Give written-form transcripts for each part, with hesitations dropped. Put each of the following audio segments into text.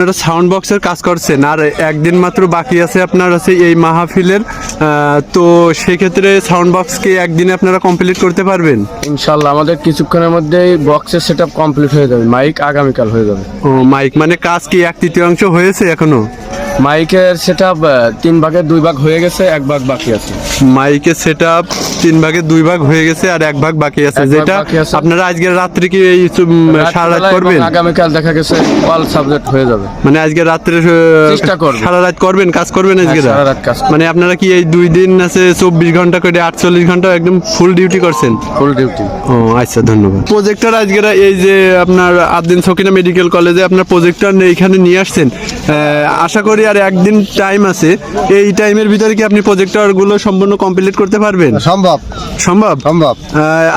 আপনারা সাউন্ড বক্সের কাজ করছেন আর একদিন মাত্র বাকি আছে আপনার আছে এই মাহফিলের, তো সেক্ষেত্রে সাউন্ড বক্স কি একদিনে আপনারা কমপ্লিট করতে পারবেন? ইনশাল্লাহ আমাদের কিছুক্ষণের মধ্যেই বক্সের সেটআপ কমপ্লিট হয়ে যাবে, মাইক আগামীকাল হয়ে যাবে। ও মাইক মানে কাজ কি 1/3 হয়েছে এখনো? মাইকের সেটআপ 3 ভাগের 2 ভাগ হয়ে গেছে, 1 ভাগ বাকি আছে। মাইকের সেটআপ 3 ভাগের 2 ভাগ হয়ে গেছে আর 1 ভাগ বাকি আছে, যেটা আপনারা আজকে রাত্রে কি এই সারা রাত করবেন? আগামীকাল দেখা গেছে অল সাবজেক্ট হয়ে যাবে। মানে আজকে রাত্রে চেষ্টা করব, সারা রাত করবেন, কাজ করবেন আজকে সারা রাত কাজ। মানে আপনারা কি এই 2 দিন আছে 24 ঘন্টা করে 48 ঘন্টা একদম ফুল ডিউটি করছেন? ফুল ডিউটি। ও আচ্ছা, ধন্যবাদ। প্রজেক্টর আজকে এই যে আপনার আদ্দিন সকিনা মেডিকেল কলেজে আপনার প্রজেক্টর এইখানে নিয়ে আসছেন, আশা করি আর একদিন টাইম আছে, এই টাইমের ভিতরে কি আপনি প্রজেক্টর গুলো সম্পূর্ণ কমপ্লিট করতে পারবেন? সম্ভব সম্ভব। সম্ভব।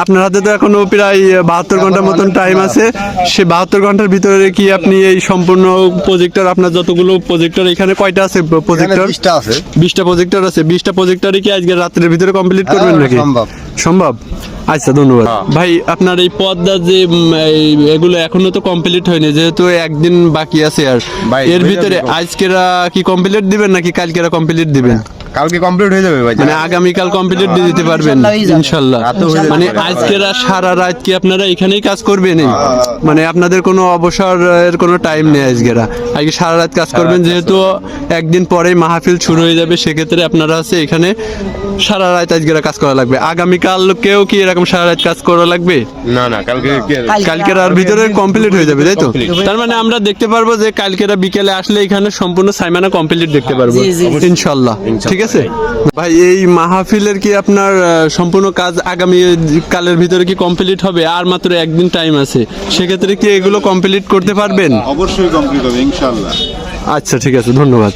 আপনার হাতে তো এখনো প্রায় 72 ঘন্টার মতন টাইম আছে, সে 72 ঘন্টার ভিতরে কি আপনি এই সম্পূর্ণ প্রজেক্টর, আপনার যতগুলো প্রজেক্টর এখানে কয়টা আছে প্রজেক্টর? 20টা আছে। 20টা প্রজেক্টর আছে, 20টা প্রজেক্টরে কি আজকে রাত্রের ভিতরে কমপ্লিট করবেন নাকি? সম্ভব। সম্ভব। আচ্ছা, ধন্যবাদ ভাই। আপনার এই পর্দা যে এগুলো এখনো তো কমপ্লিট হয়নি, যেহেতু একদিন বাকি আছে, আর এর ভিতরে আজকেরা কি কমপ্লিট দিবেন নাকি কালকেরা কমপ্লিট দিবেন? কালকে কমপ্লিট হয়ে যাবে ভাই, মানে আগামীকাল কমপ্লিট দিয়ে দিতে পারবেন ইনশাল্লাহ? মানে আজকেরা সারা রাত কি আপনারা এখানেই কাজ করবেন? মানে আপনাদের কোনো অবসরের কোনো টাইম নেই, আজকেরা আজকে সারা রাত কাজ করবেন, যেহেতু একদিন পরেই মাহফিল শুরু হয়ে যাবে, সেক্ষেত্রে আপনারা আছে এখানে সারা রাত আজকেরা কাজ করা লাগবে। আগামীকাল কেউ কি এরকম সারা রাত কাজ করা লাগবে? না না, কালকের আর ভিতরে কমপ্লিট হয়ে যাবে, তাই তো? তার মানে আমরা দেখতে পারবো যে কালকেরা বিকেলে আসলে এখানে সম্পূর্ণ সাইমানা কমপ্লিট দেখতে পারবো ইনশাল্লাহ। ঠিক আছে ভাই, এই মাহফিলের কি আপনার সম্পূর্ণ কাজ আগামী কালের ভিতরে কি কমপ্লিট হবে? আর মাত্র একদিন টাইম আছে, সেক্ষেত্রে কি এগুলো কমপ্লিট করতে পারবেন? অবশ্যই কমপ্লিট হবে ইনশাআল্লাহ। আচ্ছা, ঠিক আছে, ধন্যবাদ।